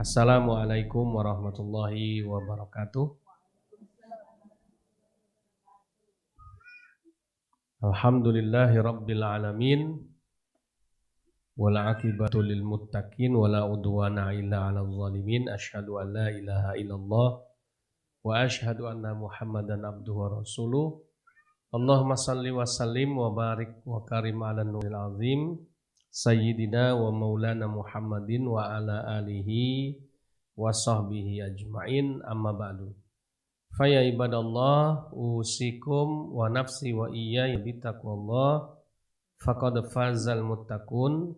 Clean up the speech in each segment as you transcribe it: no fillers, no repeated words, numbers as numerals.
Assalamualaikum warahmatullahi wabarakatuh. Alhamdulillahi rabbil alamin. Wal aqibatu lil muttaqin wala udwana illa 'alal zalimin. Asyhadu an la ilaha illallah wa asyhadu anna Muhammadan abduhu wa rasuluh. Allahumma salli wa sallim wa barik wa karim 'alan nuril azim Sayyidina wa maulana Muhammadin wa ala alihi wa sahbihi ajma'in, amma ba'du. Faya ibadallah, usikum wa nafsi wa iyaya bitaqwallah, faqad fazal muttaqun.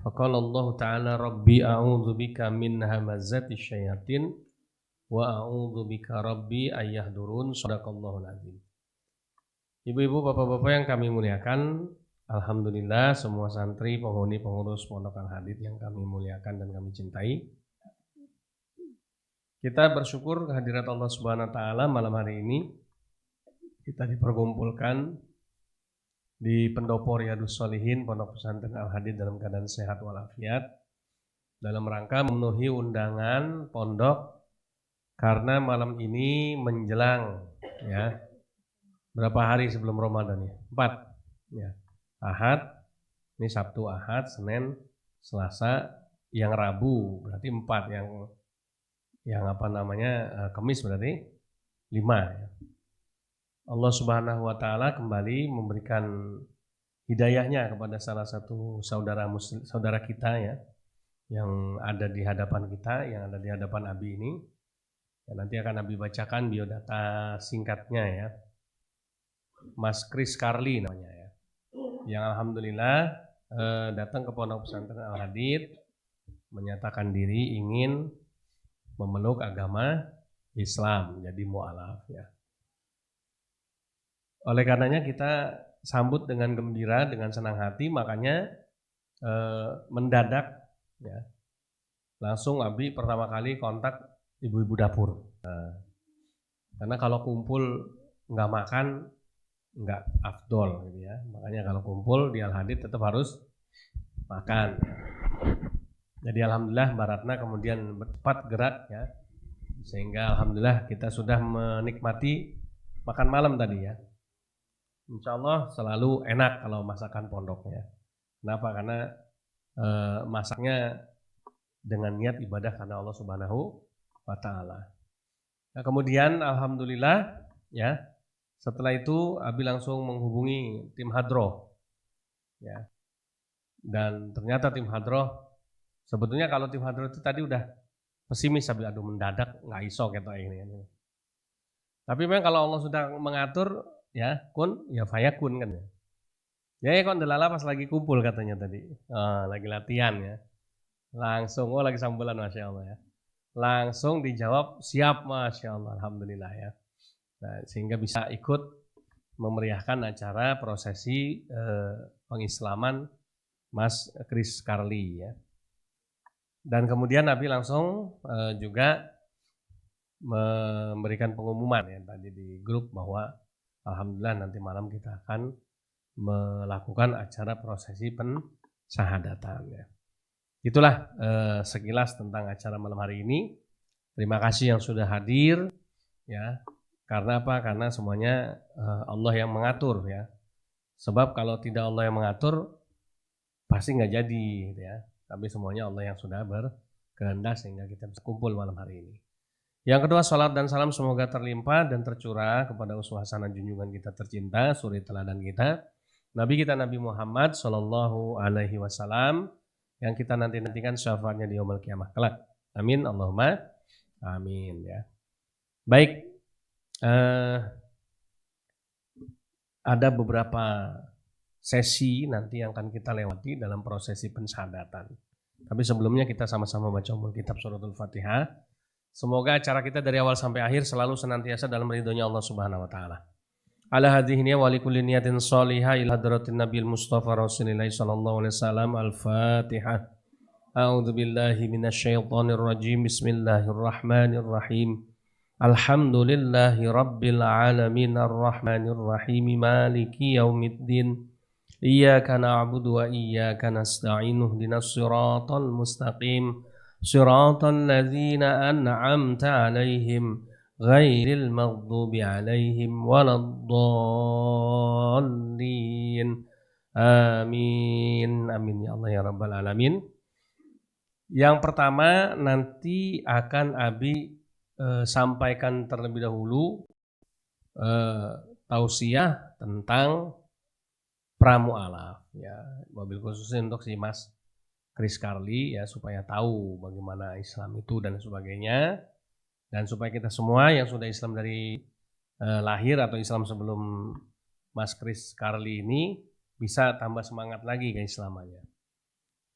Faqala Allah ta'ala, Rabbi a'udzu bika min hamazati syayatin wa a'udzu bika rabbi ayyahdurun. Shadaqallahul azim. Ibu-ibu, bapak-bapak yang kami muliakan, alhamdulillah semua santri, penghuni, pengurus Pondok Al-Hadid yang kami muliakan dan kami cintai. Kita bersyukur kehadirat Allah Subhanahu wa taala malam hari ini kita diperkumpulkan di Pendopo Riyadhus Shalihin Pondok Pesantren Al-Hadid dalam keadaan sehat walafiat dalam rangka memenuhi undangan pondok karena malam ini menjelang ya berapa hari sebelum Ramadan ya? 4 ya. Ahad, ini Sabtu, Ahad, Senin, Selasa, yang Rabu berarti 4, yang apa namanya Kamis berarti 5 ya. Allah Subhanahu wa taala kembali memberikan hidayahnya kepada salah satu saudara kita ya yang ada di hadapan kita, yang ada di hadapan Abi ini. Ya, nanti akan Abi bacakan biodata singkatnya ya. Mas Chris Carly namanya ya. Yang alhamdulillah datang ke Pondok Pesantren Al-Hadid menyatakan diri ingin memeluk agama Islam, jadi mu'alaf ya. Oleh karenanya kita sambut dengan gembira, dengan senang hati, makanya mendadak ya. Langsung Abi pertama kali kontak ibu-ibu dapur. Karena kalau kumpul nggak makan nggak afdol gitu ya. Makanya kalau kumpul di Al-Hadid tetap harus makan. Jadi alhamdulillah Mbak Ratna kemudian cepat gerak ya. Sehingga alhamdulillah kita sudah menikmati makan malam tadi ya. Insya Allah selalu enak kalau masakan pondoknya. Kenapa? Karena masaknya dengan niat ibadah karena Allah Subhanahu wa taala. Nah, kemudian alhamdulillah ya. Setelah itu Abi langsung menghubungi tim hadroh ya. Dan ternyata tim hadroh, sebetulnya kalau tim hadroh itu tadi udah pesimis, Abi aduh mendadak nggak iso gitu ini. Tapi memang kalau Allah sudah mengatur ya kun ya fayakun kan ya. Ya kon delala pas lagi kumpul katanya tadi. Lagi latihan ya. Langsung lagi sambulan Masya Allah ya. Langsung dijawab siap Masya Allah, alhamdulillah ya. Nah, sehingga bisa ikut memeriahkan acara prosesi pengislaman Mas Chris Carly ya. Dan kemudian Nabi langsung juga memberikan pengumuman ya tadi di grup bahwa alhamdulillah nanti malam kita akan melakukan acara prosesi pensyahadatan ya. Itulah sekilas tentang acara malam hari ini. Terima kasih yang sudah hadir ya. Karena apa? Karena semuanya Allah yang mengatur ya. Sebab kalau tidak Allah yang mengatur pasti nggak jadi gitu ya. Tapi semuanya Allah yang sudah berkehendak sehingga kita bisa kumpul malam hari ini. Yang kedua, salat dan salam semoga terlimpah dan tercurah kepada uswah hasanah junjungan kita tercinta, suri teladan kita, Nabi kita Nabi Muhammad Shallallahu Alaihi Wasallam yang kita nantikan syafaatnya di yaumul qiyamah kelak. Amin Allahumma amin ya. Baik. Ada beberapa sesi nanti yang akan kita lewati dalam prosesi pensyahadatan. Tapi sebelumnya kita sama-sama baca ummul kitab suratul Fatihah. Semoga acara kita dari awal sampai akhir selalu senantiasa dalam ridhonya Allah Subhanahu wa taala. Ala hadhihi wa likulli niyatin shalihah ila hadratin Nabil Mustafa Rasulillah sallallahu alaihi wasallam. Al-Fatihah. A'udzu billahi minasyaitonir rajim. Bismillahirrahmanirrahim. Alhamdulillahi rabbil alamin arrahmanir rahim maliki yaumiddin iyyaka na'budu wa iyyaka nasta'in ihdinas siratal mustaqim Shiratal ladzina an'amta 'alaihim ghairil maghdubi 'alaihim waladdallin. Amin. Amin ya Allah ya rabbal alamin. Yang pertama nanti akan Abi sampaikan terlebih dahulu tausiah tentang pramu'alaf ya, mobil khususnya untuk si Mas Chris Carly ya, supaya tahu bagaimana Islam itu dan sebagainya, dan supaya kita semua yang sudah Islam dari lahir atau Islam sebelum Mas Chris Carly ini bisa tambah semangat lagi keislamannya.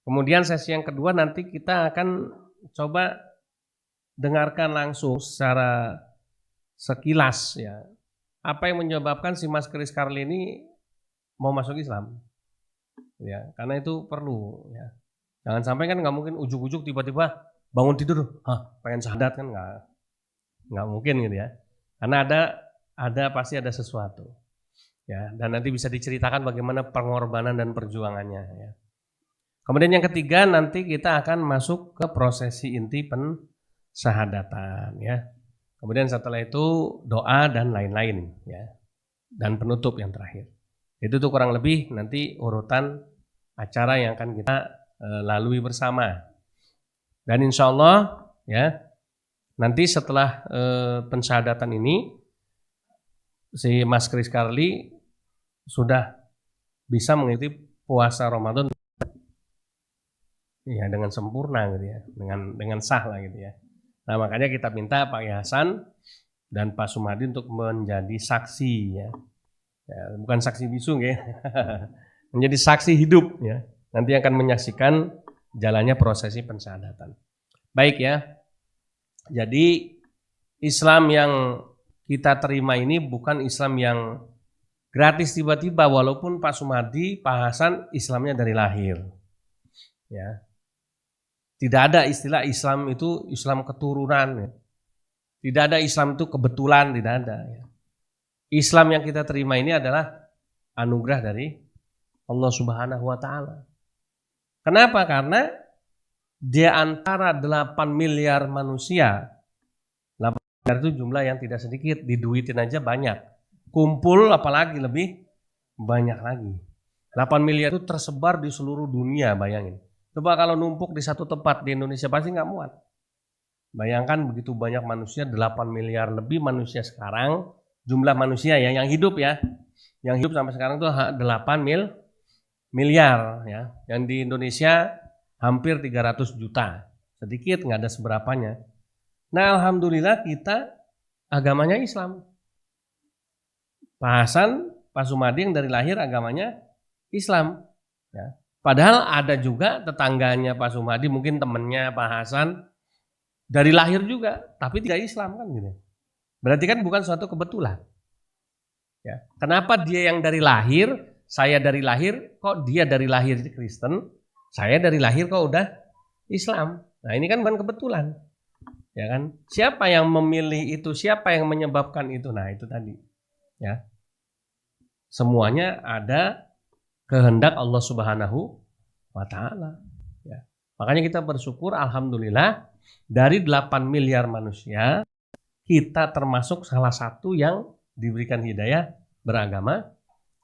Kemudian sesi yang kedua nanti kita akan coba dengarkan langsung secara sekilas ya, apa yang menyebabkan si Mas Chris Carly ini mau masuk Islam ya, karena itu perlu ya. Jangan sampai kan nggak mungkin ujuk-ujuk tiba-tiba bangun tidur, pengen syahadat, kan nggak mungkin gitu ya. Karena ada pasti ada sesuatu ya, dan nanti bisa diceritakan bagaimana pengorbanan dan perjuangannya ya. Kemudian yang ketiga nanti kita akan masuk ke prosesi inti pensyahadatan ya. Kemudian setelah itu doa dan lain-lain ya, dan penutup yang terakhir. Itu tuh kurang lebih nanti urutan acara yang akan kita lalui bersama. Dan insya Allah ya, nanti setelah pensyahadatan ini si Mas Chris Carly sudah bisa mengikuti puasa Ramadan ya dengan sempurna gitu ya, dengan sah lah gitu ya. Nah makanya kita minta Pak Hasan dan Pak Sumadi untuk menjadi saksi ya, bukan saksi bisu ya, menjadi saksi hidup ya. Nanti akan menyaksikan jalannya prosesi pensyahadatan. Baik ya. Jadi Islam yang kita terima ini bukan Islam yang gratis tiba-tiba, walaupun Pak Sumadi, Pak Hasan Islamnya dari lahir. Ya. Tidak ada istilah Islam itu Islam keturunan ya. Tidak ada Islam itu kebetulan, tidak ada ya. Islam yang kita terima ini adalah anugerah dari Allah Subhanahu wa taala. Kenapa? Karena di antara 8 miliar manusia, 8 miliar itu jumlah yang tidak sedikit, diduitin aja banyak. Kumpul apalagi lebih banyak lagi. 8 miliar itu tersebar di seluruh dunia, bayangin. Coba kalau numpuk di satu tempat di Indonesia pasti nggak muat. Bayangkan begitu banyak manusia, 8 miliar lebih manusia sekarang, jumlah manusia ya, yang hidup ya. Yang hidup sampai sekarang itu 8 miliar ya. Yang di Indonesia hampir 300 juta. Sedikit, nggak ada seberapanya. Nah alhamdulillah kita agamanya Islam. Pak Hasan, Pak Sumadi yang dari lahir agamanya Islam ya. Padahal ada juga tetangganya Pak Sumadi, mungkin temennya Pak Hasan dari lahir juga, tapi tidak Islam kan gitu. Berarti kan bukan suatu kebetulan. Ya. Kenapa dia yang dari lahir, saya dari lahir, kok dia dari lahir Kristen, saya dari lahir kok udah Islam. Nah ini kan bukan kebetulan. Ya kan? Siapa yang memilih itu, siapa yang menyebabkan itu? Nah itu tadi. Ya. Semuanya ada kehendak Allah Subhanahu wa taala. Ya. Makanya kita bersyukur alhamdulillah dari 8 miliar manusia kita termasuk salah satu yang diberikan hidayah beragama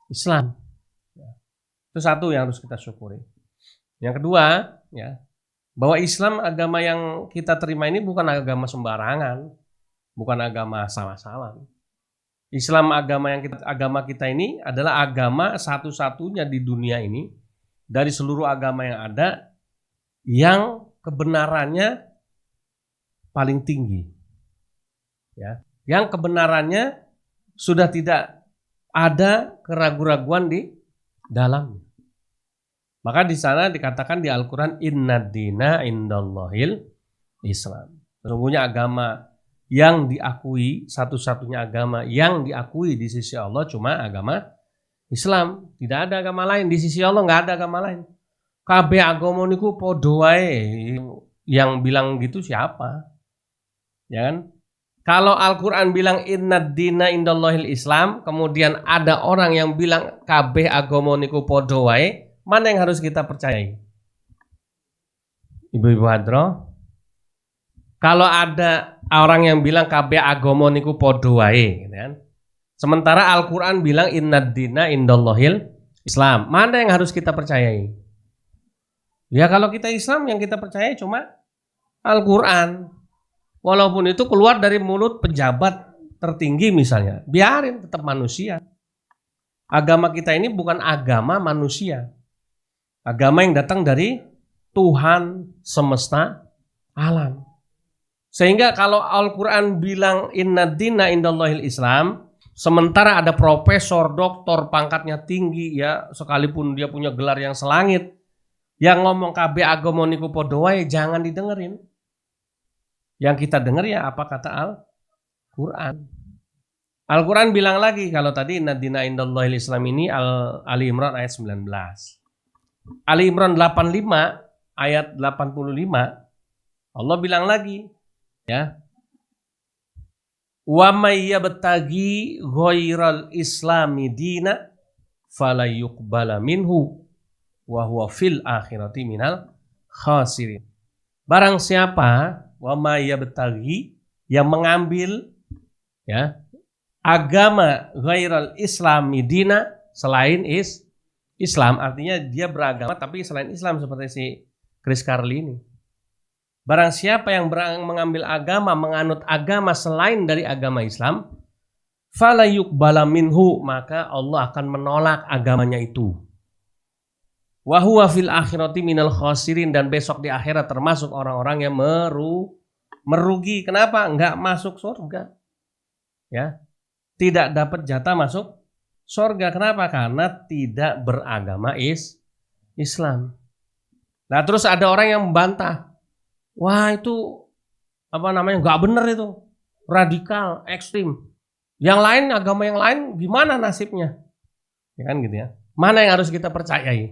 Islam. Ya. Itu satu yang harus kita syukuri. Yang kedua, ya, bahwa Islam agama yang kita terima ini bukan agama sembarangan, bukan agama salah-salah. Islam agama kita ini adalah agama satu-satunya di dunia ini dari seluruh agama yang ada yang kebenarannya paling tinggi. Ya, yang kebenarannya sudah tidak ada keraguan-raguan di dalamnya. Maka di sana dikatakan di Al-Qur'an innad dina indallahil Islam. Sesungguhnya agama yang diakui, satu-satunya agama yang diakui di sisi Allah cuma agama Islam. Tidak ada agama lain di sisi Allah, nggak ada agama lain. Kabeh agama niku padha wae. Yang bilang gitu siapa? Ya kan? Kalau Al-Qur'an bilang innad dina indallahil Islam, kemudian ada orang yang bilang kabeh agama niku padha wae, mana yang harus kita percayai? Ibu-ibu hadroh, Kalau ada orang yang bilang kabeh agama niku padha wae, gitu kan. Sementara Al-Qur'an bilang innad dina indallahil Islam. Mana yang harus kita percayai? Ya kalau kita Islam yang kita percayai cuma Al-Qur'an. Walaupun itu keluar dari mulut pejabat tertinggi misalnya, biarin, tetap manusia. Agama kita ini bukan agama manusia. Agama yang datang dari Tuhan semesta alam. Sehingga kalau Al-Quran bilang innad dina indallahil Islam, sementara ada profesor, doktor, pangkatnya tinggi ya, sekalipun dia punya gelar yang selangit, yang ngomong kabeh agama niku padha wae, jangan didengerin. Yang kita denger ya apa kata Al-Quran. Al-Quran bilang lagi, kalau tadi innad dina indallahil Islam ini Ali Imran ayat 19. Ali Imran 85 ayat 85 Allah bilang lagi, ya, wa may yabtaghi ghairal islami dina fala yuqbala minhu wa huwa fil akhirati minal khasirin. Barang siapa wa may yabtaghi, yang mengambil, ya, agama ghairal islami dina, selain Islam, artinya dia beragama tapi selain Islam, seperti si Chris Carly ini. Barang siapa yang mengambil agama, menganut agama selain dari agama Islam, fala yuqbala minhu, maka Allah akan menolak agamanya itu. Wa huwa fil akhirati minal khasirin, dan besok di akhirat termasuk orang-orang yang merugi. Kenapa? Enggak masuk surga. Ya. Tidak dapat jatah masuk surga. Kenapa? Karena tidak beragama Islam. Nah, terus ada orang yang membantah. Wah, itu nggak benar itu, radikal, ekstrim. Yang lain, agama yang lain gimana nasibnya? Ya kan gitu ya. Mana yang harus kita percayai?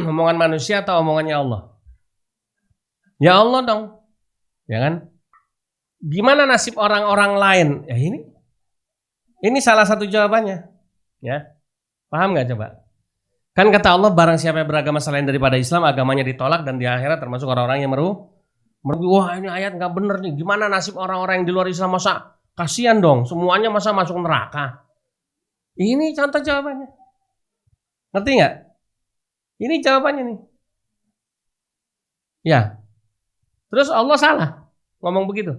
Omongan manusia atau omongannya Allah? Ya Allah dong. Ya kan? Gimana nasib orang-orang lain? Ya ini salah satu jawabannya. Ya. Paham nggak coba? Kan kata Allah, barang siapa yang beragama selain daripada Islam, agamanya ditolak dan di akhirat termasuk orang-orang yang merugi. Wah, ini ayat nggak bener nih. Gimana nasib orang-orang yang di luar Islam? Masa kasihan dong, semuanya masa masuk neraka? Ini contoh jawabannya. Ngerti nggak? Ini jawabannya nih. Ya. Terus Allah salah ngomong begitu?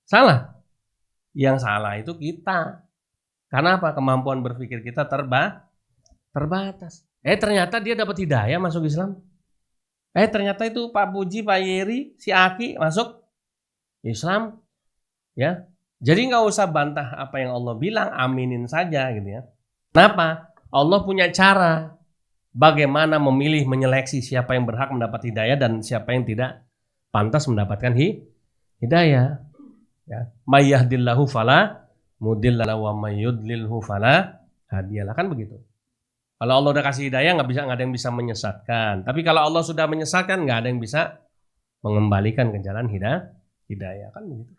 Salah. Yang salah itu kita. Karena apa? Kemampuan berpikir kita terbatas. Ternyata dia dapat hidayah masuk Islam. Ternyata itu Pak Puji, Pak Yeri, si Aki masuk Islam. Ya. Jadi nggak usah bantah apa yang Allah bilang, aminin saja gitu ya. Kenapa? Allah punya cara bagaimana memilih, menyeleksi siapa yang berhak mendapat hidayah dan siapa yang tidak pantas mendapatkan hidayah. Ya. May yahdillahu fala mudilla lahu wa may yudlilhu fala hadiyalah, kan begitu. Kalau Allah udah kasih hidayah, nggak ada yang bisa menyesatkan. Tapi kalau Allah sudah menyesatkan, nggak ada yang bisa mengembalikan ke jalan hidayah, kan begitu.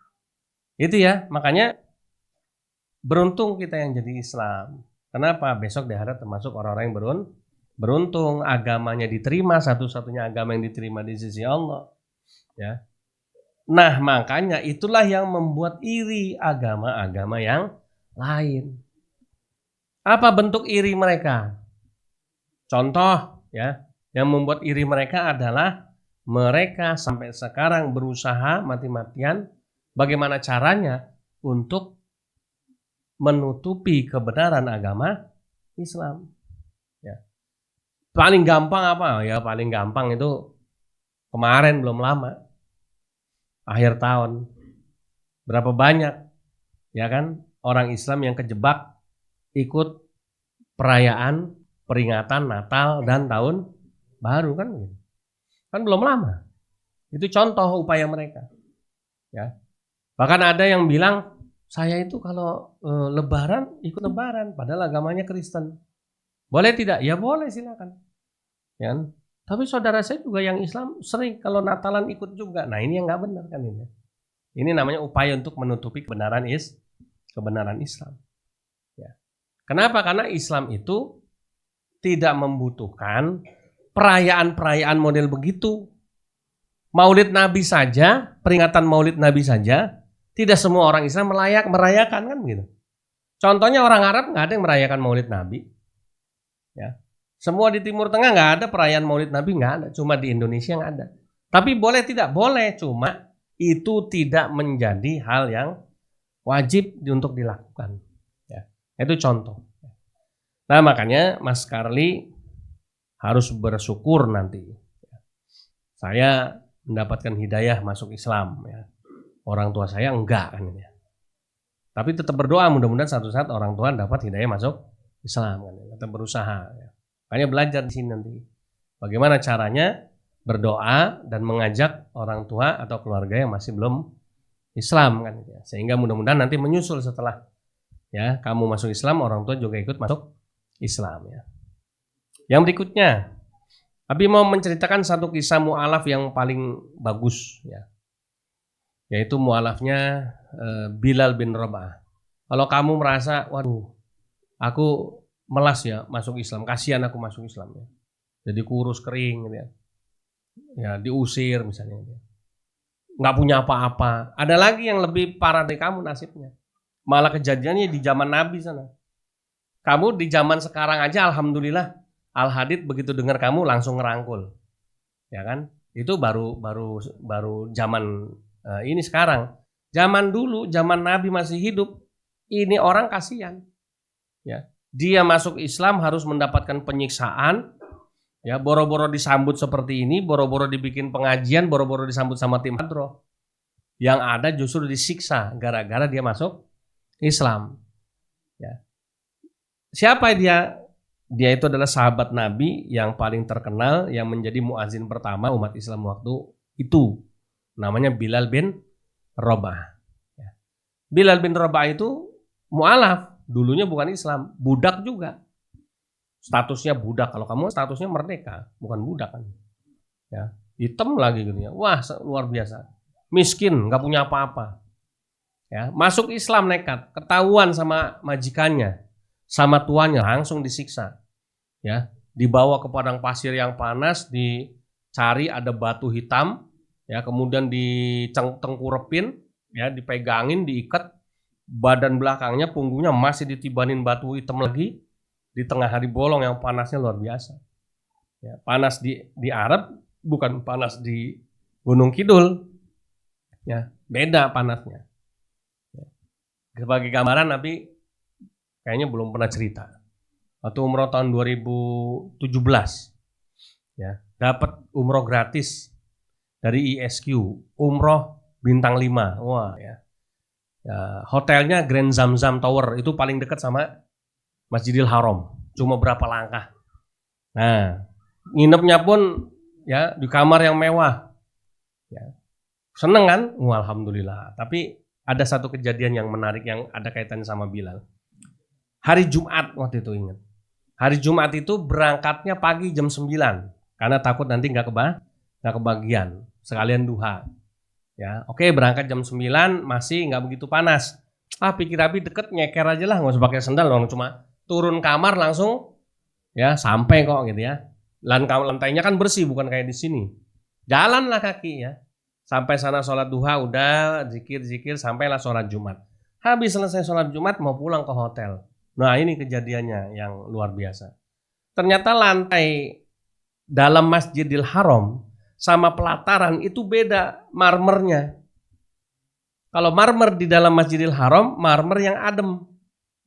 Itu ya, makanya beruntung kita yang jadi Islam. Kenapa? Besok di akhirat termasuk orang-orang yang beruntung, agamanya diterima, satu-satunya agama yang diterima di sisi Allah. Ya. Nah, makanya itulah yang membuat iri agama-agama yang lain. Apa bentuk iri mereka? Contoh ya, yang membuat iri mereka adalah mereka sampai sekarang berusaha mati-matian bagaimana caranya untuk menutupi kebenaran agama Islam. Ya. Paling gampang apa? Ya paling gampang itu kemarin belum lama, akhir tahun, berapa banyak ya kan orang Islam yang kejebak ikut perayaan peringatan Natal dan Tahun Baru, kan belum lama. Itu contoh upaya mereka. Ya. Bahkan ada yang bilang, saya itu kalau Lebaran ikut Lebaran, padahal agamanya Kristen. Boleh tidak? Ya boleh, silakan. Ya. Tapi saudara saya juga yang Islam sering kalau Natalan ikut juga. Nah ini yang nggak benar kan ini. Ini namanya upaya untuk menutupi kebenaran Islam. Ya. Kenapa? Karena Islam itu tidak membutuhkan perayaan-perayaan model begitu. Maulid Nabi saja, peringatan Maulid Nabi saja, tidak semua orang Islam merayakan kan gitu. Contohnya orang Arab nggak ada yang merayakan Maulid Nabi. Ya. Semua di Timur Tengah nggak ada perayaan Maulid Nabi, nggak ada. Cuma di Indonesia nggak ada. Tapi boleh tidak? Boleh. Cuma itu tidak menjadi hal yang wajib untuk dilakukan. Ya. Itu contoh. Nah makanya Mas Karli harus bersyukur nanti. Saya mendapatkan hidayah masuk Islam. Ya. Orang tua saya enggak kan ya. Tapi tetap berdoa mudah-mudahan satu saat orang tua dapat hidayah masuk Islam kan. Tetap berusaha. Ya. Makanya belajar di sini nanti. Bagaimana caranya berdoa dan mengajak orang tua atau keluarga yang masih belum Islam kan. Ya. Sehingga mudah-mudahan nanti menyusul setelah ya kamu masuk Islam, orang tua juga ikut masuk Islam ya. Yang berikutnya, Abi mau menceritakan satu kisah mu'alaf yang paling bagus ya. Yaitu mu'alafnya Bilal bin Rabah. Kalau kamu merasa, waduh, aku melas ya masuk Islam, kasihan aku masuk Islam ya. Jadi kurus kering gitu ya. Ya diusir misalnya. Nggak punya apa-apa. Ada lagi yang lebih parah dari kamu nasibnya. Malah kejadiannya di zaman Nabi sana. Kamu di zaman sekarang aja alhamdulillah Al-Hadid begitu dengar kamu langsung ngerangkul. Ya kan? Itu baru zaman ini sekarang. Zaman dulu, zaman Nabi masih hidup, ini orang kasihan. Ya. Dia masuk Islam harus mendapatkan penyiksaan. Ya, boro-boro disambut seperti ini, boro-boro dibikin pengajian, boro-boro disambut sama tim hadroh. Yang ada justru disiksa gara-gara dia masuk Islam. Ya. Siapa dia? Dia itu adalah sahabat Nabi yang paling terkenal, yang menjadi muazin pertama umat Islam waktu itu. Namanya Bilal bin Rabah. Bilal bin Rabah itu mu'alaf, dulunya bukan Islam, budak juga. Statusnya budak, kalau kamu statusnya merdeka, bukan budak kan. Ya, hitam lagi gitu ya. Wah, luar biasa. Miskin, nggak punya apa-apa. Ya, masuk Islam nekat, ketahuan sama majikannya, sama tuannya, langsung disiksa. Ya, dibawa ke padang pasir yang panas, dicari ada batu hitam. Ya, kemudian ditengkurepin, ya, dipegangin, diikat, badan belakangnya, punggungnya masih ditibanin batu hitam lagi di tengah hari bolong yang panasnya luar biasa. Ya, panas di Arab bukan panas di Gunung Kidul, ya, beda panasnya. Ya. Sebagai gambaran, Nabi kayaknya belum pernah cerita. Waktu umroh tahun 2017, ya, dapat umroh gratis dari ISQ, umroh bintang 5. Wah, ya. Ya, hotelnya Grand Zamzam Tower, itu paling dekat sama Masjidil Haram, cuma berapa langkah. Nah, nginepnya pun ya di kamar yang mewah. Ya. Seneng kan? Wah, alhamdulillah. Tapi ada satu kejadian yang menarik yang ada kaitannya sama Bilal. Hari Jumat waktu itu ingat. Hari Jumat itu berangkatnya pagi jam 9 karena takut nanti nggak kebagian, sekalian duha. Ya, oke, berangkat jam 9 masih nggak begitu panas. Pikir Abi deket, nyeker aja lah, nggak usah pakai sendal, cuma turun kamar langsung ya sampai kok gitu ya. Lantainya kan bersih, bukan kayak di sini. Jalanlah kaki ya. Sampai sana sholat duha, udah zikir sampailah sholat Jumat. Habis selesai sholat Jumat mau pulang ke hotel. Nah, ini kejadiannya yang luar biasa. Ternyata lantai dalam Masjidil Haram sama pelataran itu beda marmernya. Kalau marmer di dalam Masjidil Haram, marmer yang adem.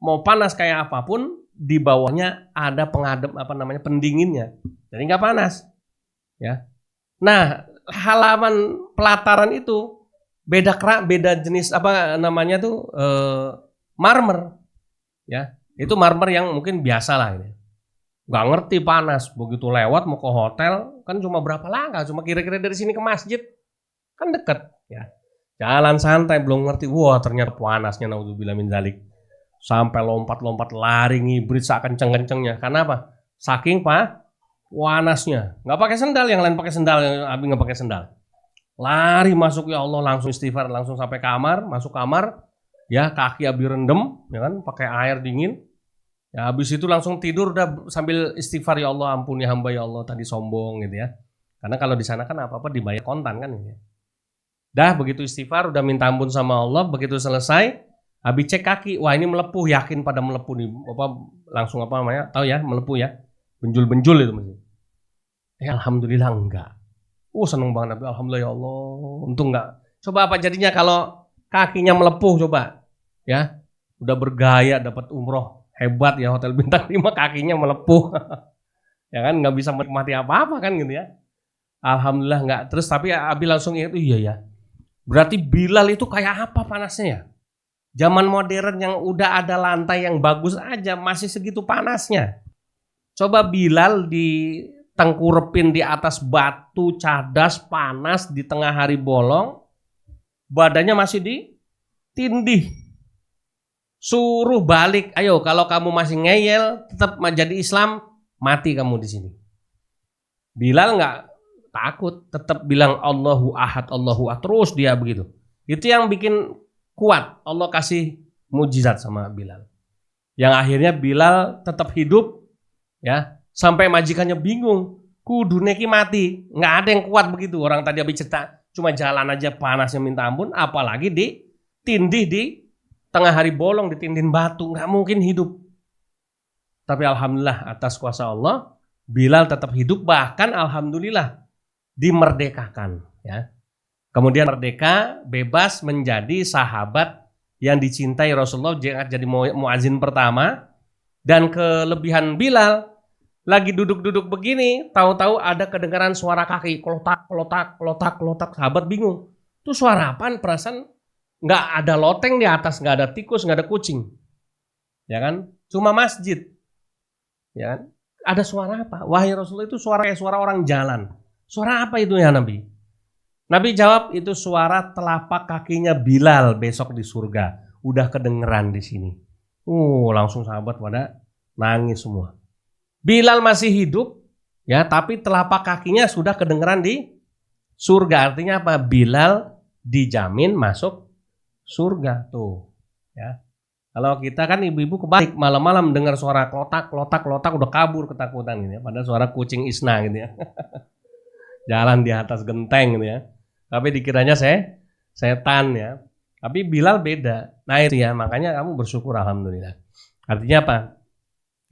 Mau panas kayak apapun, di bawahnya ada pengadem pendinginnya. Jadi nggak panas. Ya. Nah, halaman pelataran itu beda jenis marmer. Ya. Itu marmer yang mungkin biasa lah ini. Gak ngerti panas, begitu lewat mau ke hotel kan cuma berapa langkah, cuma kira-kira dari sini ke masjid kan deket ya. Jalan santai belum ngerti, wah ternyata panasnya, naudzubillah min dzalik. Sampai lompat-lompat lari ngibrit sakenceng-kencengnya. Karena apa? Saking panasnya. Nggak pakai sendal, yang lain pakai sendal, yang Abi nggak pakai sendal. Lari masuk, ya Allah, langsung istighfar, langsung sampai kamar, masuk kamar, ya kaki Abi rendem, ya kan, pakai air dingin. Ya habis itu langsung tidur udah sambil istighfar, ya Allah ampuni hamba ya Allah tadi sombong gitu ya. Karena kalau di sana kan apa-apa dibayar kontan kan ini. Dah begitu istighfar, udah minta ampun sama Allah, begitu selesai, habis cek kaki, wah ini melepuh, yakin pada melepuh nih, langsung apa namanya, tahu ya melepuh ya, benjul-benjul itu mesti. Alhamdulillah enggak. Seneng banget Nabi, alhamdulillah ya Allah, untung enggak. Coba apa jadinya kalau kakinya melepuh coba, ya, udah bergaya dapat umroh, hebat ya hotel bintang 5 kakinya melepuh, ya kan nggak bisa menikmati apa-apa kan gitu ya. Alhamdulillah enggak. Terus tapi Abi langsung ingat, iya ya. Berarti Bilal itu kayak apa panasnya ya? Zaman modern yang udah ada lantai yang bagus aja masih segitu panasnya. Coba Bilal ditengkurepin di atas batu cadas panas di tengah hari bolong, badannya masih ditindih. Suruh balik, ayo kalau kamu masih ngeyel tetap jadi Islam, mati kamu di sini. Bilal nggak takut, tetap bilang Allahu Ahad, Allahu Ahad, terus dia begitu. Itu yang bikin kuat, Allah kasih mujizat sama Bilal. Yang akhirnya Bilal tetap hidup, ya, sampai majikannya bingung, kudu neki mati, nggak ada yang kuat begitu. Orang tadi habis cerita cuma jalan aja panasnya minta ampun, apalagi ditindih di tengah hari bolong, ditindih batu, nggak mungkin hidup. Tapi alhamdulillah atas kuasa Allah, Bilal tetap hidup, bahkan alhamdulillah dimerdekakan, ya. Kemudian merdeka, bebas menjadi sahabat yang dicintai Rasulullah, jadi muazin pertama. Dan kelebihan Bilal, lagi duduk-duduk begini, tahu-tahu ada kedengaran suara kaki, kelotak, kelotak, kelotak, kelotak. Sahabat bingung, itu suara apaan? Perasaan nggak ada loteng di atas, nggak ada tikus, nggak ada kucing, ya kan? Cuma masjid, ya kan? Ada suara apa? Wahai Rasulullah, itu suara kayak suara orang jalan. Suara apa itu ya Nabi? Nabi jawab, itu suara telapak kakinya Bilal besok di surga. Udah kedengeran di sini. Langsung sahabat pada nangis semua. Bilal masih hidup, ya, tapi telapak kakinya sudah kedengeran di surga. Artinya apa? Bilal dijamin masuk surga tuh, ya. Kalau kita kan ibu-ibu kebalik, malam-malam dengar suara klotak, klotak, klotak, udah kabur ketakutan gitu ya. Padahal suara kucing isna gitu ya. Jalan di atas genteng gitu ya. Tapi dikiranya setan ya. Tapi Bilal beda. Nah itu ya, makanya kamu bersyukur alhamdulillah. Artinya apa?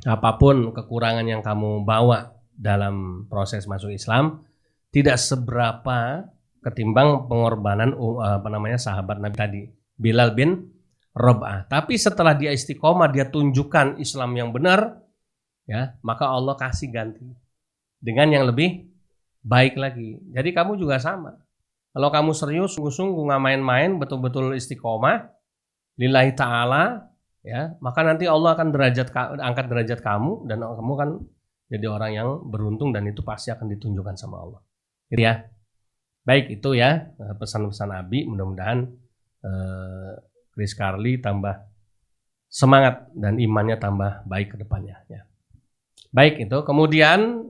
Apapun kekurangan yang kamu bawa dalam proses masuk Islam, tidak seberapa ketimbang pengorbanan sahabat Nabi tadi, Bilal bin Rab'ah. Tapi setelah dia istiqomah, dia tunjukkan Islam yang benar, ya, maka Allah kasih ganti dengan yang lebih baik lagi. Jadi kamu juga sama. Kalau kamu serius, sungguh-sungguh nggak main-main, betul-betul istiqomah lillahi ta'ala, ya, maka nanti Allah akan angkat derajat kamu, dan kamu kan jadi orang yang beruntung, dan itu pasti akan ditunjukkan sama Allah. Gitu ya. Baik, itu ya pesan-pesan Abi. Mudah-mudahan Chris Carly tambah semangat dan imannya tambah baik ke depannya, ya. Baik, itu. Kemudian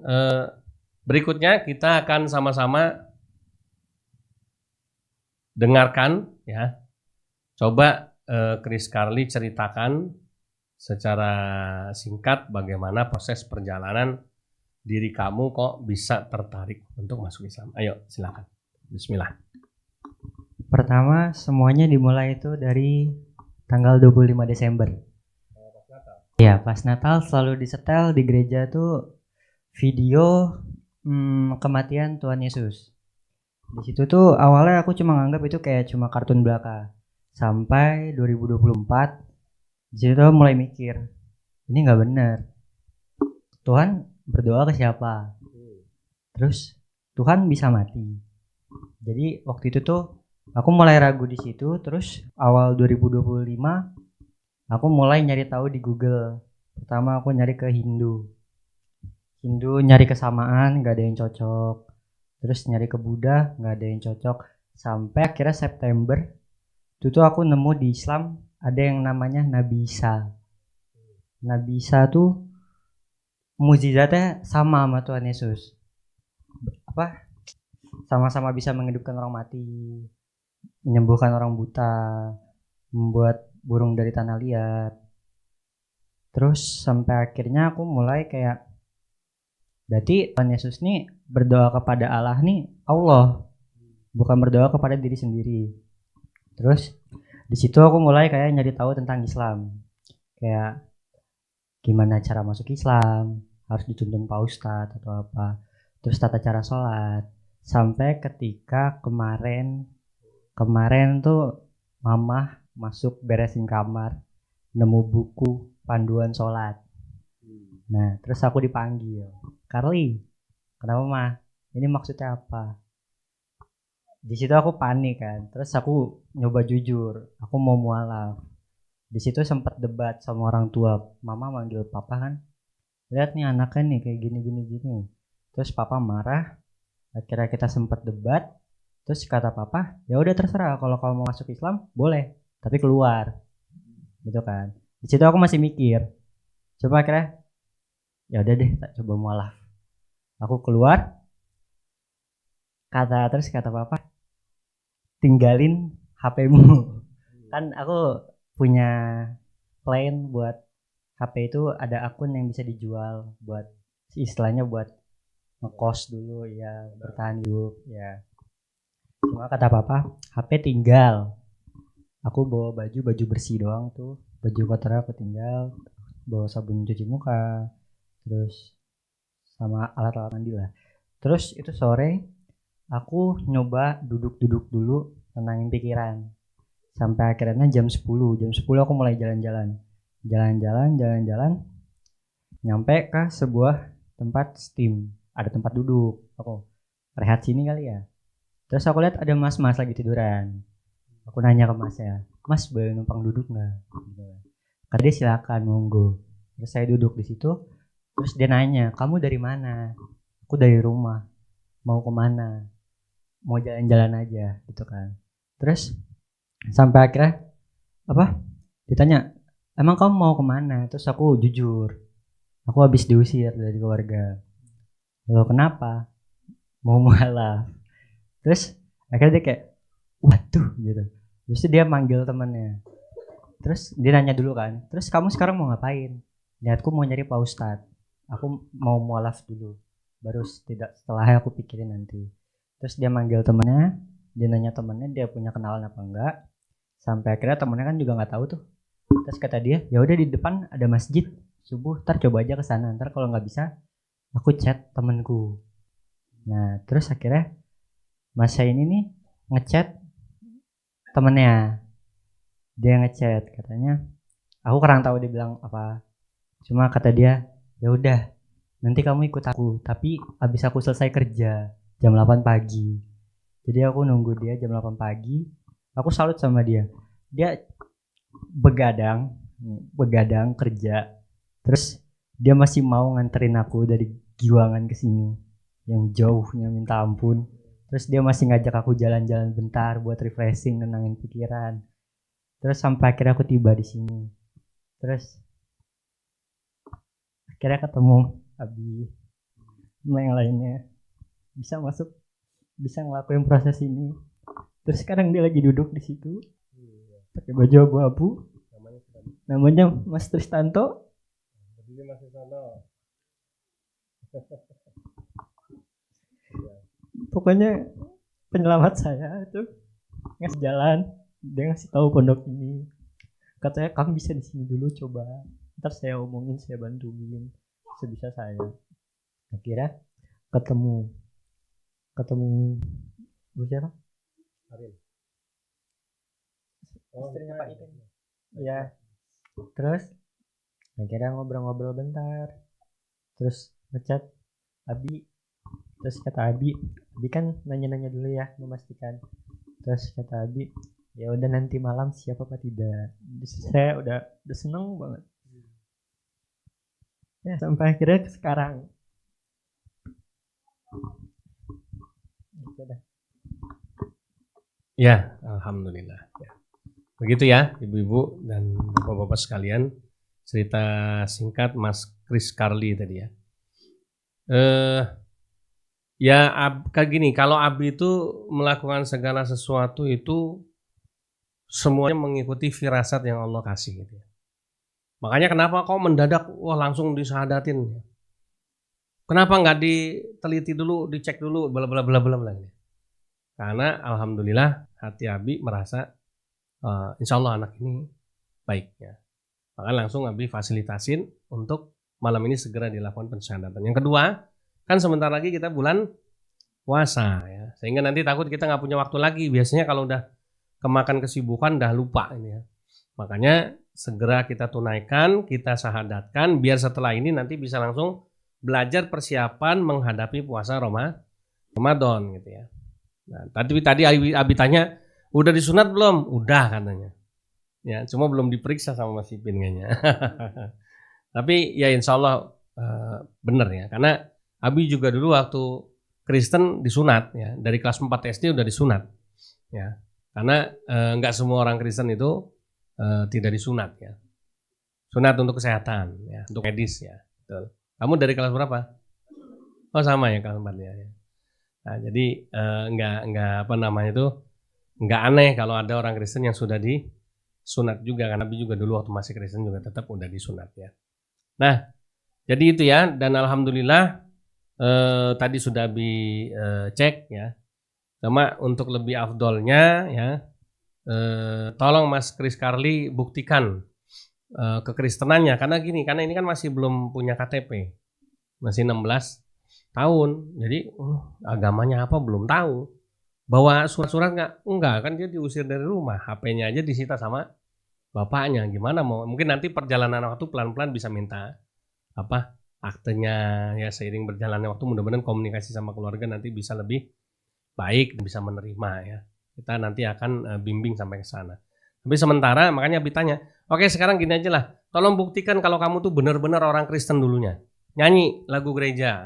berikutnya kita akan sama-sama dengarkan, ya. Coba Chris Carly ceritakan secara singkat bagaimana proses perjalanan diri kamu kok bisa tertarik untuk masuk Islam. Ayo, silakan. Bismillah. Pertama, semuanya dimulai itu dari tanggal 25 Desember. Ya, pas Natal selalu disetel di gereja tuh video kematian Tuhan Yesus. Di situ tuh awalnya aku cuma nganggap itu kayak cuma kartun belaka. Sampai 2024, di situ mulai mikir, ini nggak benar. Tuhan berdoa ke siapa? Terus Tuhan bisa mati. Jadi waktu itu tuh aku mulai ragu di situ. Terus awal 2025 aku mulai nyari tahu di Google. Pertama aku nyari ke Hindu, nyari kesamaan, nggak ada yang cocok. Terus nyari ke Buddha, nggak ada yang cocok. Sampai akhirnya September itu tuh aku nemu di Islam ada yang namanya Nabi Isa. Nabi Isa tuh mukjizatnya sama Tuhan Yesus. Sama-sama bisa menghidupkan orang mati, menyembuhkan orang buta, membuat burung dari tanah liat. Terus sampai akhirnya aku mulai kayak Berarti Tuhan Yesus nih berdoa kepada Allah nih Allah, bukan berdoa kepada diri sendiri. Terus di situ aku mulai kayak nyari tahu tentang Islam. Kayak gimana cara masuk Islam, harus dituntun Pak Ustadz atau apa. Terus tata cara sholat. Sampai ketika kemarin tuh mamah masuk beresin kamar, nemu buku panduan sholat. Nah, terus aku dipanggil. Carly, kenapa mah? Ini maksudnya apa? Di situ aku panik kan. Terus aku nyoba jujur. Aku mau mualaf. Di situ sempat debat sama orang tua. Mama manggil papa kan. Lihat nih anaknya nih kayak gini. Terus papa marah. Akhirnya kita sempat debat. Terus kata papa, ya udah terserah. Kalau kamu mau masuk Islam, boleh. Tapi keluar. Gitu kan. Di situ aku masih mikir. Coba akhirnya, ya udah deh, tak coba mualaf. Aku keluar. Terus kata papa, tinggalin HP-mu. Kan aku punya plan buat HP itu ada akun yang bisa dijual buat istilahnya buat ngekos dulu ya, bertahan hidup ya. Cuma kata papa, HP tinggal. Aku bawa baju bersih doang tuh. Baju kotor aku tinggal, bawa sabun cuci muka, terus sama alat-alat mandi lah. Terus itu sore aku nyoba duduk dulu tenangin pikiran. Sampai akhirnya jam 10 aku mulai jalan-jalan. Nyampe ke sebuah tempat steam, ada tempat duduk. Aku rehat sini kali ya. Terus aku lihat ada mas-mas lagi tiduran. Aku nanya ke masnya, mas boleh numpang duduk nggak? Kata dia silakan, monggo. Terus saya duduk di situ. Terus dia nanya, kamu dari mana? Aku dari rumah. Mau kemana? Mau jalan-jalan aja, gitu kan. Terus sampai akhirnya ditanya, emang kamu mau kemana? Terus aku jujur, aku habis diusir dari keluarga. Loh kenapa? Mau mualaf. Terus akhirnya dia kayak, waduh gitu. Terus dia manggil temannya. Terus dia nanya dulu kan, terus kamu sekarang mau ngapain? Niatku mau nyari Pak Ustadz. Aku mau mualaf dulu. Baru setelahnya aku pikirin nanti. Terus dia manggil temannya, dia nanya temannya dia punya kenalan apa enggak. Sampai akhirnya temannya kan juga nggak tahu tuh. Terus kata dia, ya udah di depan ada masjid subuh, ntar coba aja ke sana. Ntar kalau nggak bisa, aku chat temanku. Nah terus akhirnya Mas ini nih ngechat temennya, dia ngechat katanya, aku kurang tahu dia bilang apa. Cuma kata dia, ya udah nanti kamu ikut aku, tapi abis aku selesai kerja jam 8 pagi. Jadi aku nunggu dia jam 8 pagi. Aku salut sama dia. Dia begadang kerja. Terus dia masih mau nganterin aku dari Giwangan ke sini yang jauhnya minta ampun. Terus dia masih ngajak aku jalan-jalan bentar buat refreshing, nenangin pikiran. Terus sampai akhirnya aku tiba di sini. Terus akhirnya ketemu Abi sama yang lainnya. Bisa masuk, bisa ngelakuin proses ini. Terus sekarang dia lagi duduk di situ. Pakai baju abu-abu. Namanya Mas Tristanto. Mas Tristanto. Pokoknya penyelamat saya itu ngasih jalan, dia ngasih tahu pondok ini, katanya kamu bisa di sini dulu coba, ntar saya omongin, saya bantuin sebisa saya. Akhirnya ketemu siapa? Arin. Istrinya Pak Ipin. Ya. Terus akhirnya ngobrol-ngobrol bentar, terus ngechat Abi. Terus kata Abi kan nanya-nanya dulu ya, memastikan. Terus kata Abi, ya udah nanti malam siap apa tidak. Saya udah seneng banget. Ya sampai akhirnya sekarang. Gitu dah. Ya, alhamdulillah. Ya. Begitu ya, ibu-ibu dan bapak-bapak sekalian, cerita singkat Mas Chris Carly tadi ya. Kayak gini, kalau Abi itu melakukan segala sesuatu itu semuanya mengikuti firasat yang Allah kasih gitu ya. Makanya kenapa kau mendadak langsung disahadatin? Kenapa nggak diteliti dulu, dicek dulu, bla bla bla bla bla. Karena alhamdulillah hati Abi merasa insya Allah anak ini baik ya. Maka langsung Abi fasilitasin untuk malam ini segera dilakukan pensyahadatan. Yang kedua, kan sebentar lagi kita bulan puasa ya. Sehingga nanti takut kita nggak punya waktu lagi. Biasanya kalau udah kemakan kesibukan udah lupa ini ya. Makanya segera kita tunaikan, kita syahadatkan biar setelah ini nanti bisa langsung belajar persiapan menghadapi puasa Ramadan gitu ya. Nah, tadi Abi tanya, udah disunat belum? Udah katanya. Ya, cuma belum diperiksa sama Mas Ipin kayaknya. Tapi ya insya Allah benar ya. Karena Abi juga dulu waktu Kristen disunat ya. Dari kelas 4 SD udah disunat. Ya. Karena nggak semua orang Kristen itu tidak disunat ya. Sunat untuk kesehatan ya, untuk medis ya. Betul. Kamu dari kelas berapa? Oh sama ya kelas 4 ya. Nah, jadi nggak apa namanya itu nggak aneh kalau ada orang Kristen yang sudah disunat juga, karena Nabi juga dulu waktu masih Kristen juga tetap udah disunat ya. Nah, jadi itu ya, dan alhamdulillah tadi sudah cek ya. Cuma untuk lebih afdolnya ya, tolong Mas Chris Carly buktikan kekristenannya, karena ini kan masih belum punya KTP, masih 16 tahun, jadi agamanya apa belum tahu. Bawa surat-surat enggak, kan dia diusir dari rumah, HP-nya aja disita sama bapaknya. Gimana mau, mungkin nanti perjalanan waktu pelan-pelan bisa minta apa aktenya ya, seiring berjalannya waktu mudah-mudahan komunikasi sama keluarga nanti bisa lebih baik, bisa menerima ya. Kita nanti akan bimbing sampai ke sana. Tapi sementara makanya ditanya, oke sekarang gini aja lah, tolong buktikan kalau kamu tuh benar-benar orang Kristen dulunya. Nyanyi lagu gereja,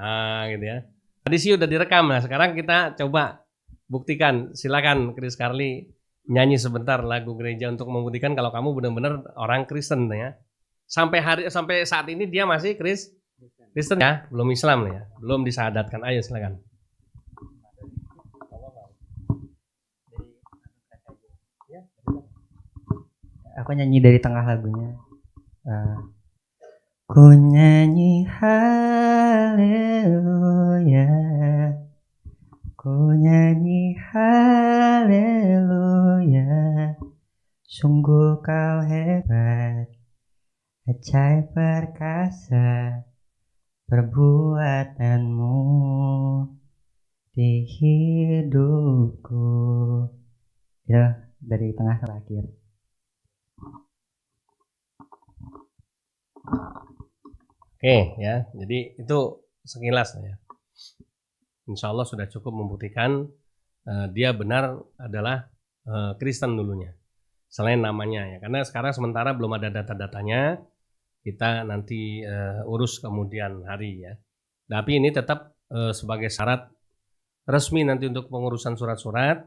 gitu ya. Tadi sih udah direkam, nah sekarang kita coba buktikan. Silakan Chris Carly nyanyi sebentar lagu gereja untuk membuktikan kalau kamu benar-benar orang Kristen ya. Sampai saat ini dia masih Kristen ya, belum Islam ya, belum disahadatkan. Ayo silakan. Aku nyanyi dari tengah lagunya. Ku nyanyi haleluya, ku nyanyi haleluya, sungguh kau hebat, ajaib perkasa perbuatanmu di hidupku. Ya, dari tengah terakhir. Oke ya, jadi itu sekilas ya. Insya Allah sudah cukup membuktikan dia benar adalah Kristen dulunya. Selain namanya ya, karena sekarang sementara belum ada data-datanya, kita nanti urus kemudian hari ya. Tapi ini tetap sebagai syarat resmi nanti untuk pengurusan surat-surat,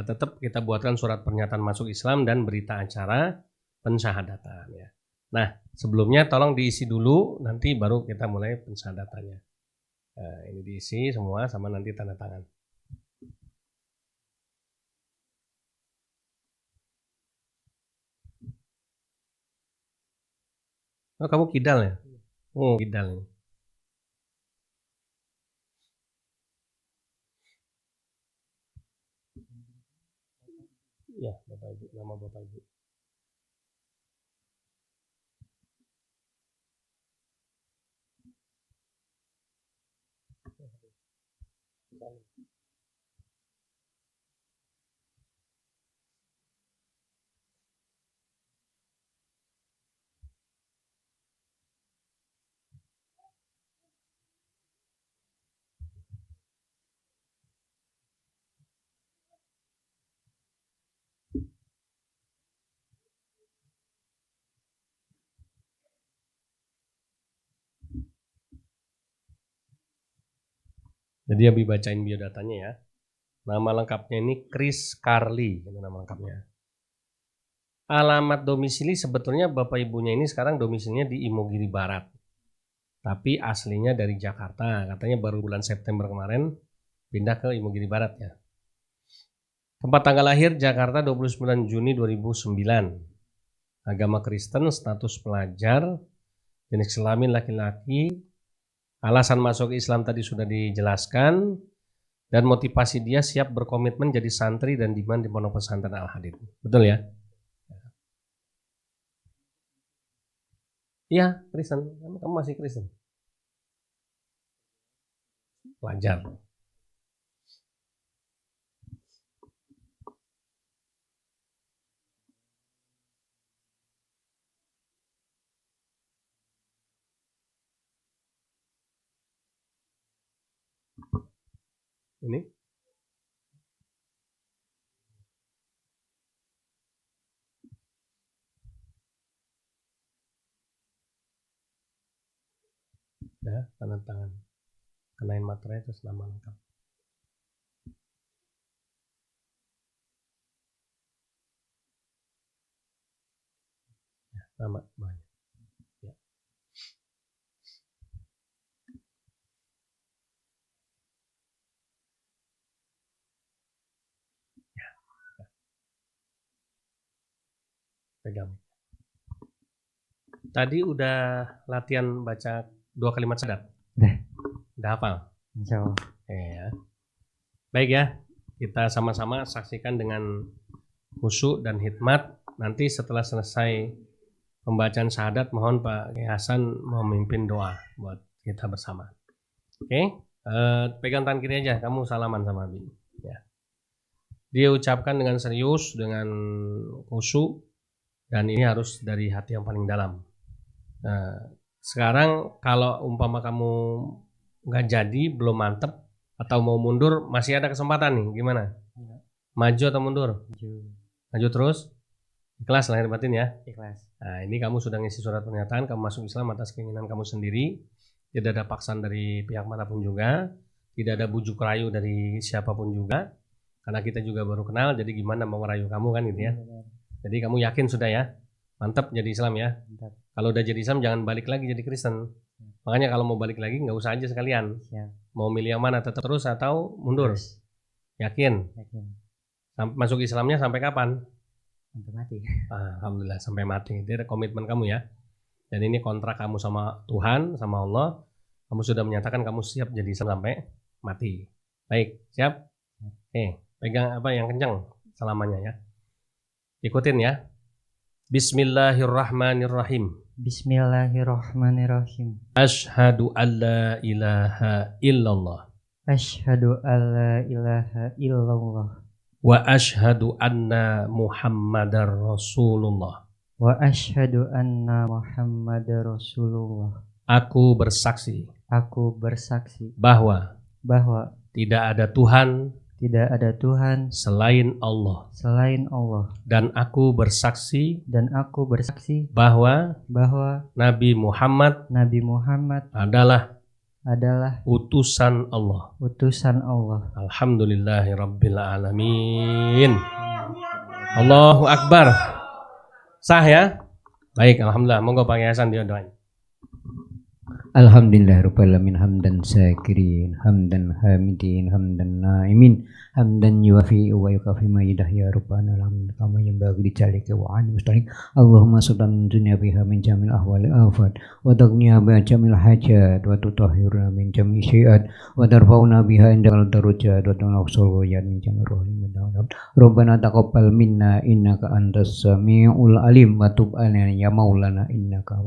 tetap kita buatkan surat pernyataan masuk Islam dan berita acara pensyahadatan ya. Nah, sebelumnya tolong diisi dulu, nanti baru kita mulai pensyahadatannya. Ini diisi semua sama nanti tanda tangan. Oh, kamu kidal ya? Oh, kidal ini. Ya, Bapak Ibu, nama Bapak Ibu. Jadi Abi bacain biodatanya ya. Nama lengkapnya ini Chris Carly, itu nama lengkapnya. Alamat domisili sebetulnya Bapak Ibunya ini sekarang domisilinya di Imogiri Barat. Tapi aslinya dari Jakarta, katanya baru bulan September kemarin pindah ke Imogiri Barat ya. Tempat tanggal lahir Jakarta 29 Juni 2009. Agama Kristen, status pelajar, jenis kelamin laki-laki, Alasan masuk Islam tadi sudah dijelaskan, dan motivasi dia siap berkomitmen jadi santri dan diman di Pondok Pesantren Al-Hadid. Betul ya? Iya, Kristen. Kamu masih Kristen? Wajar. Ini ya, tanda tangan, kenain materai terus nama lengkap. Ya, nama banyak. Ya. Ya. Pegang. Tadi udah latihan baca 2 kalimat syahadat. Udah hafal? Insya Allah. Ya. Baik ya, kita sama-sama saksikan dengan khusyuk dan hikmat. Nanti setelah selesai pembacaan syahadat, mohon Pak Kiai Hasan memimpin doa buat kita bersama. Oke, pegang tangan kiri aja, kamu salaman sama Abi. Ya. Dia ucapkan dengan serius, dengan khusyuk, dan ini harus dari hati yang paling dalam. Nah, sekarang kalau umpama kamu nggak jadi, belum mantep, atau mau mundur, masih ada kesempatan nih, gimana? Maju atau mundur? Maju terus? Ikhlas lahir batin ya? Ikhlas. Nah, ini kamu sudah ngisi surat pernyataan, kamu masuk Islam atas keinginan kamu sendiri, tidak ada paksaan dari pihak manapun juga, tidak ada bujuk rayu dari siapapun juga, karena kita juga baru kenal, jadi gimana mau merayu kamu kan gitu ya? Jadi kamu yakin sudah ya? Mantap jadi Islam ya? Mantap. Kalau udah jadi Islam jangan balik lagi jadi Kristen. Makanya kalau mau balik lagi nggak usah aja sekalian. Siap. Mau milih yang mana, tetap terus atau mundur? Terus. Yakin? Yakin. Masuk Islamnya sampai kapan? Sampai mati. Alhamdulillah sampai mati. Itu ada komitmen kamu ya. Dan ini kontrak kamu sama Tuhan, sama Allah. Kamu sudah menyatakan kamu siap jadi Islam sampai mati. Baik, siap? Pegang apa yang kencang selamanya ya. Ikutin ya. Bismillahirrahmanirrahim. Bismillahirrahmanirrahim. Asyhadu an la ilaha illallah. Asyhadu an la ilaha illallah. Wa asyhadu anna Muhammadar Rasulullah. Wa asyhadu anna Muhammadar Rasulullah. Aku bersaksi. Aku bersaksi. Bahwa. Tidak ada Tuhan. Tidak ada Tuhan selain Allah. Selain Allah. Dan aku bersaksi. Bahwa Nabi Muhammad. Adalah utusan Allah. Alhamdulillahirabbil alamin. Allahu Akbar. Sah ya? Baik, alhamdulillah. Monggo Pak Hasan dia doain. Alhamdulillahirabbil alamin hamdan syakirin hamdan hamidin hamdan naimin hamdan yuwafi wa yukafi ma'idah ya rabbana alhamd kama yanbaghi li jalika wa an mustaqim Allahumma salli dunya biha min jamil ahwali afat wa taghniya bi jamil hajat wa tutahhiruna min jamil syi'at wa tarfa'una biha indal darajat wa tunaqsul ya min jamil rahim Rabbana taqabbal minna innaka antas samiul alim wa tub alaina ya maulana innaka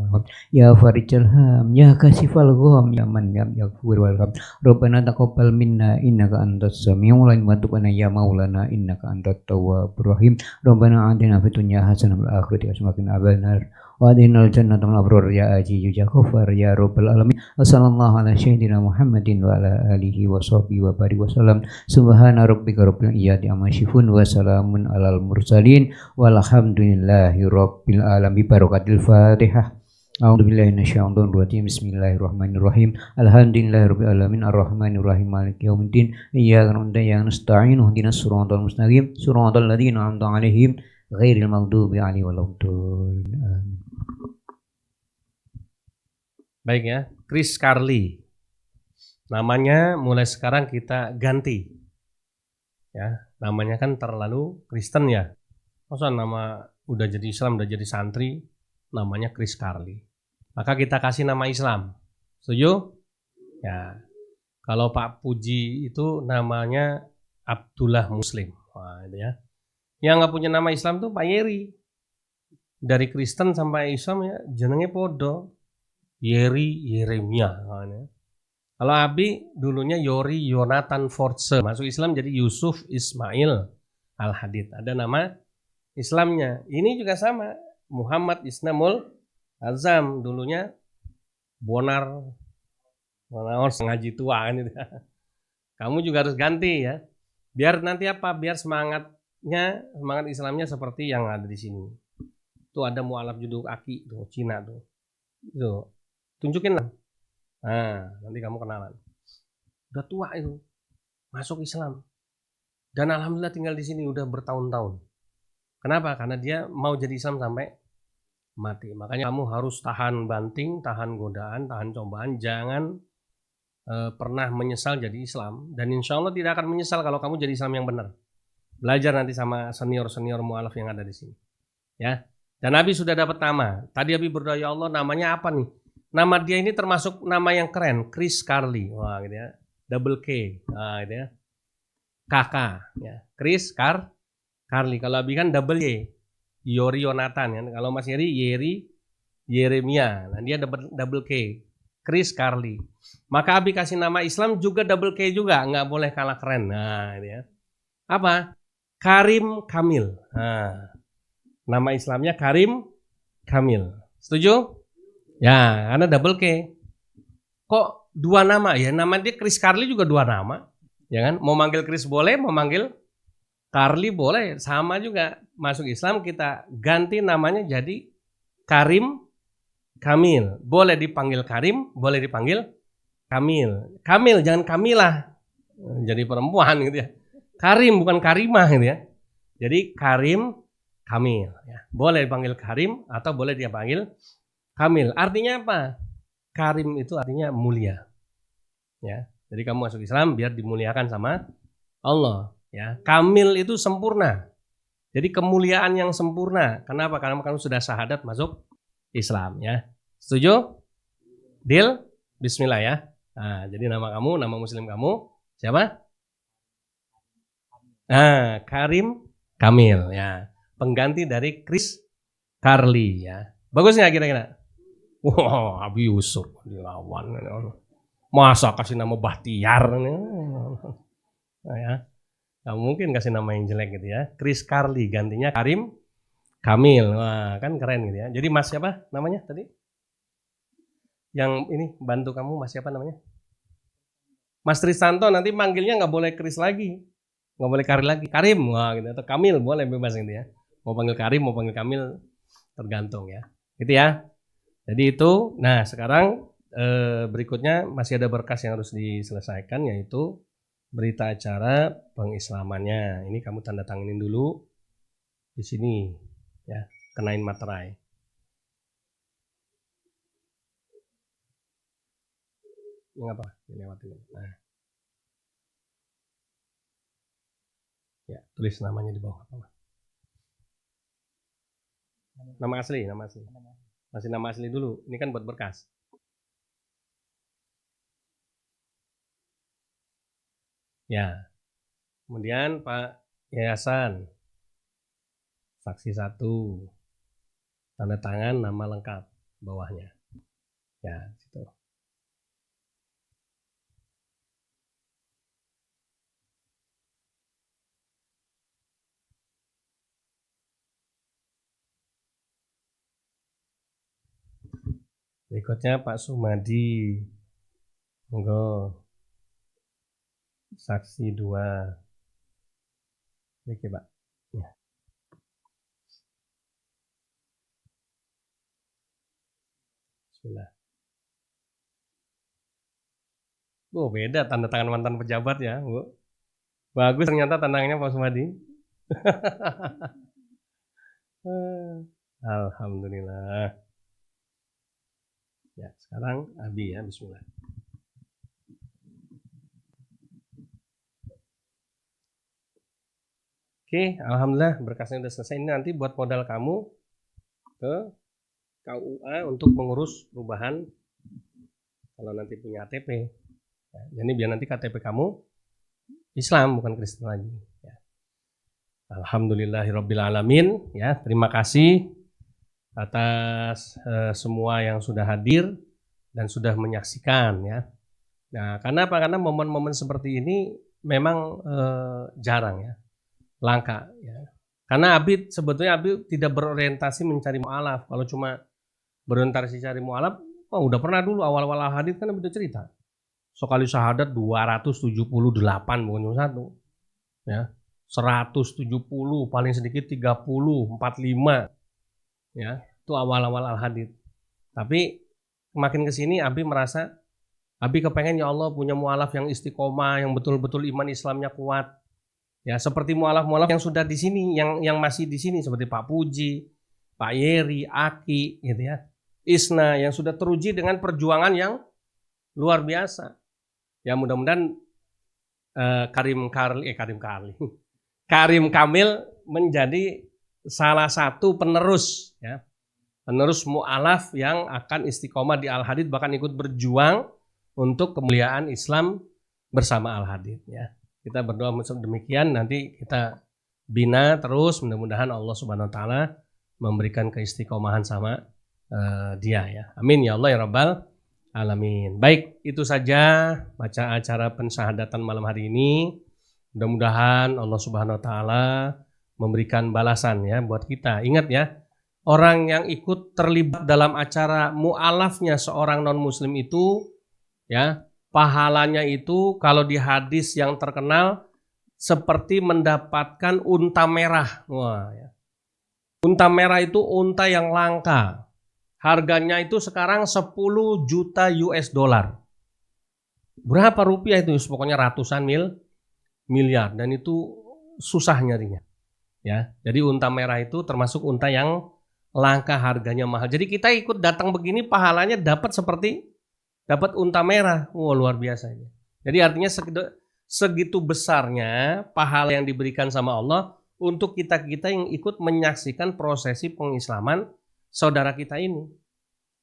ya farijal ham ya kasifal gham ya man yaghfir wal gham Rabbana taqabbal minna innaka antas samiul alim wa tub alaina ya maulana innaka antat tawwabur rahim Rabbana atina fid dunya hasanah wa fil akhirati hasanah wa qina adzabannar wa adinal jannata mal abrur ya aziz ya ghafar ya rabbal alamin sallallahu ala sayyidina Muhammadin wa ala alihi wa sahbihi wa barik wa salam subhana rabbika rabbil izzati amma yasifun wa salamun alal mursalin walhamdulillahi rabbil alamin barakatil fatihah. A'udzubillahi minasyaitonir rajim. Bismillahirrahmanirrahim. Alhamdulillahirabbil alamin arrahmanirrahim maliki yaumiddin. Iyyaka na'budu wa iyyaka nasta'in. Ihdinas siratal mustaqim. Siratal ladzina an'amta 'alaihim ghairil maghdubi 'alaihim waladdallin. Amin. Baik ya, Chris Carly. Namanya mulai sekarang kita ganti. Ya, namanya kan terlalu Kristen ya. Masa nama udah jadi Islam, udah jadi santri, namanya Chris Carly. Maka kita kasih nama Islam. Setuju? Ya. Kalau Pak Puji itu namanya Abdullah Muslim. Wah, itu ya. Yang nggak punya nama Islam tuh Pak Yeri. Dari Kristen sampai Islam ya jenenge podo. Yeri Yeremia. Nah, ini. Kalau Abi dulunya Yori Yonatan Force. Masuk Islam jadi Yusuf Ismail Al-Hadid. Ada nama Islamnya. Ini juga sama. Muhammad Isnamul Azam. Dulunya Bonar ngaji tua kan itu. Kamu juga harus ganti ya. Biar nanti apa? Biar semangat Islamnya seperti yang ada di sini. Tuh ada mualaf judul aki tuh Cina tuh. Tuh. Tunjukin lah. Nah, nanti kamu kenalan. Udah tua itu. Masuk Islam. Dan alhamdulillah tinggal di sini udah bertahun-tahun. Kenapa? Karena dia mau jadi Islam sampai mati. Makanya kamu harus tahan banting, tahan godaan, tahan cobaan, jangan pernah menyesal jadi Islam. Dan insya Allah tidak akan menyesal kalau kamu jadi Islam yang benar. Belajar nanti sama senior-senior mualaf yang ada di sini. Ya. Dan Abi sudah dapat nama. Tadi Abi berdoa, ya Allah namanya apa nih? Nama dia ini termasuk nama yang keren, Chris Carly. Wah, gitu ya. Double K. Nah, gitu ya. Kakak, ya. Chris Carly. Kalau Abi kan double Y. Yori Yonatan kan. Kalau Mas Yeri Yeremia. Nah, dia double K. Chris Carly. Maka Abi kasih nama Islam juga double K juga, nggak boleh kalah keren. Nah, ini ya. Apa? Karim Kamil. Nah, nama Islamnya Karim Kamil. Setuju? Ya, karena double K. Kok dua nama? Ya, nama dia Chris Carly juga dua nama. Ya kan? Mau manggil Chris boleh, mau manggil Carly boleh. Sama juga. Masuk Islam kita ganti namanya jadi Karim Kamil. Boleh dipanggil Karim, boleh dipanggil Kamil. Kamil, jangan Kamilah. Jadi perempuan gitu ya. Karim bukan Karimah gitu ya. Jadi Karim Kamil. Ya. Boleh dipanggil Karim atau boleh dia panggil Kamil. Artinya apa? Karim itu artinya mulia. Ya. Jadi kamu masuk Islam biar dimuliakan sama Allah. Ya. Kamil itu sempurna. Jadi kemuliaan yang sempurna. Kenapa? Karena kamu sudah syahadat masuk Islam. Ya. Setuju? Deal? Bismillah ya. Nah, jadi nama kamu, nama Muslim kamu siapa? Nah, Karim Kamil. Ya. Pengganti dari Chris Carly. Ya. Bagus nggak kira-kira? Wah, Abi Yusuf dilawan. Masa kasih nama Bahtiar? Nah, ya. Nah, mungkin kasih nama yang jelek gitu ya. Chris Carly gantinya Karim Kamil. Wah, kan keren gitu ya. Jadi Mas siapa namanya tadi? Yang ini bantu kamu Mas siapa namanya? Mas Trisanto. Nanti manggilnya nggak boleh Chris lagi. Nggak boleh Karim lagi. Karim. Wah, gitu. Atau Kamil boleh bebas gitu ya. Mau panggil Karim, mau panggil Kamil tergantung ya. Gitu ya. Jadi itu, nah sekarang berikutnya masih ada berkas yang harus diselesaikan yaitu berita acara pengislamannya. Ini kamu tanda tanganin dulu di sini ya, kenain materai. Ini apa? Dilewatin. Nah. Ya, tulis namanya di bawah apa? Nama asli. Masih nama asli dulu. Ini kan buat berkas. Ya. Kemudian Pak Yayasan. Saksi 1. Tanda tangan nama lengkap bawahnya. Ya, situ. Berikutnya Pak Sumadi. Monggo. Saksi 2. Oke, Pak. Ya. Bismillah. Oh, beda tanda tangan mantan pejabat ya, Bu. Bagus ternyata tanda tangannya Pak Sumadi. Alhamdulillah. Ya, sekarang Abi ya, bismillah. Oke, alhamdulillah berkasnya udah selesai. Ini nanti buat modal kamu ke KUA untuk mengurus perubahan kalau nanti punya ATP. Jadi biar nanti KTP kamu Islam bukan Kristen lagi. Ya. Alhamdulillahirabbil alamin. Ya, terima kasih atas semua yang sudah hadir dan sudah menyaksikan ya. Nah, karena momen-momen seperti ini memang jarang ya, langka ya. Karena sebetulnya Abi tidak berorientasi mencari mu'alaf. Kalau cuma berorientasi cari mu'alaf, udah pernah dulu awal-awal hadits kan Abi udah cerita. Sekali syahadat 278 bukan cuma satu. Ya. 170, paling sedikit 30, 45. Ya, itu awal-awal al-hadits. Tapi makin kesini Abi merasa Abi kepengen ya Allah punya mu'alaf yang istiqomah, yang betul-betul iman Islamnya kuat. Ya, seperti mu'alaf-mu'alaf yang sudah di sini, yang masih di sini seperti Pak Puji, Pak Yeri, Aki, gitu ya. Isna yang sudah teruji dengan perjuangan yang luar biasa. Ya, mudah-mudahan Karim Kamil menjadi salah satu penerus ya. Penerus mu'alaf yang akan istiqomah di Al-Hadits, bahkan ikut berjuang untuk kemuliaan Islam bersama Al-Hadits ya. Kita berdoa demikian, nanti kita bina terus, mudah-mudahan Allah Subhanahu wa taala memberikan keistiqomahan sama dia ya. Amin ya Allah ya Rabbal alamin. Baik, itu saja baca acara pensyahadatan malam hari ini. Mudah-mudahan Allah Subhanahu wa taala memberikan balasan ya buat kita. Ingat ya, orang yang ikut terlibat dalam acara mu'alafnya seorang non muslim itu ya, pahalanya itu kalau di hadis yang terkenal seperti mendapatkan unta merah. Wah, ya. Unta merah itu unta yang langka. Harganya itu sekarang 10 juta US dollar. Berapa rupiah itu? Pokoknya ratusan miliar, dan itu susah nyarinya. Ya, jadi unta merah itu termasuk unta yang langka, harganya mahal. Jadi kita ikut datang begini pahalanya dapat seperti dapat unta merah. Wah, luar biasa ini. Jadi artinya segitu besarnya pahala yang diberikan sama Allah untuk kita-kita yang ikut menyaksikan prosesi pengislaman saudara kita ini.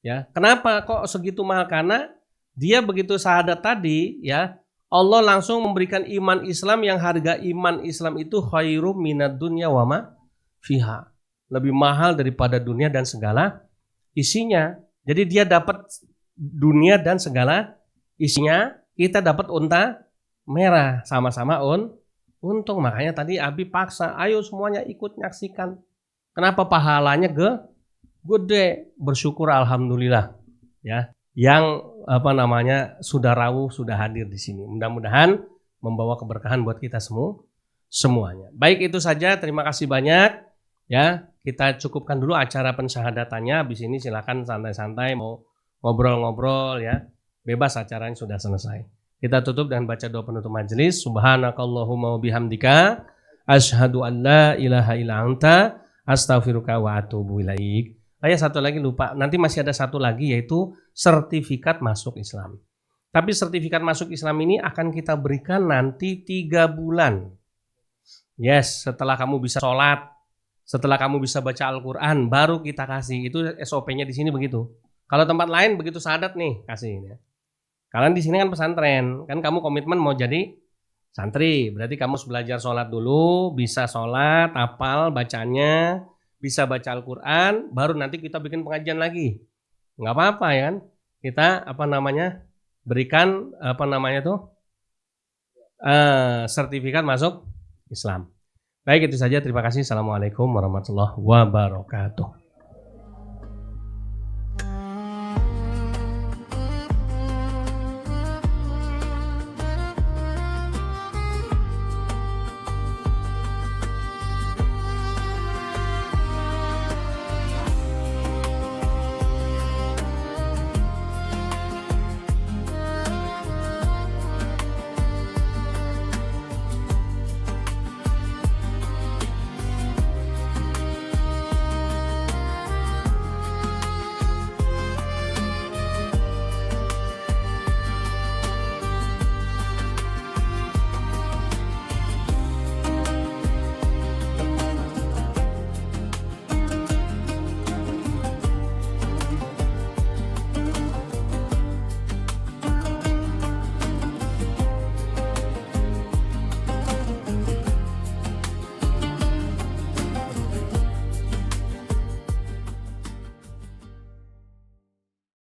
Ya, kenapa kok segitu mahal? Karena dia begitu syahadat tadi, ya, Allah langsung memberikan iman Islam yang harga iman Islam itu khairum minad dunya wa ma fiha. Lebih mahal daripada dunia dan segala isinya. Jadi dia dapat dunia dan segala isinya, kita dapat unta merah, sama-sama untung. Makanya tadi Abi paksa, ayo semuanya ikut nyaksikan. Kenapa pahalanya gede? Bersyukur alhamdulillah ya. Yang sudah rawuh, sudah hadir di sini. Mudah-mudahan membawa keberkahan buat kita semuanya. Baik, itu saja. Terima kasih banyak ya. Kita cukupkan dulu acara pensyahadatannya. Habis ini silakan santai-santai mau ngobrol-ngobrol ya, bebas, acaranya sudah selesai. Kita tutup dengan baca doa penutup majelis. Subhanakallahumma wa bihamdika asyhadu an la ilaha illa anta astaghfiruka wa atubu ilaik. Satu lagi lupa, nanti masih ada satu lagi yaitu sertifikat masuk Islam. Tapi sertifikat masuk Islam ini akan kita berikan nanti 3 bulan. Yes, setelah kamu bisa sholat, setelah kamu bisa baca Al-Quran, baru kita kasih. Itu SOP-nya di sini begitu. Kalau tempat lain begitu syahadat nih kasih ya. Kalian di sini kan pesantren, kan kamu komitmen mau jadi santri, berarti kamu harus belajar sholat dulu, bisa sholat, hafal bacanya, bisa baca Al-Quran, baru nanti kita bikin pengajian lagi. Nggak apa-apa ya kan? Kita berikan sertifikat masuk Islam. Baik, itu saja. Terima kasih. Assalamualaikum warahmatullahi wabarakatuh.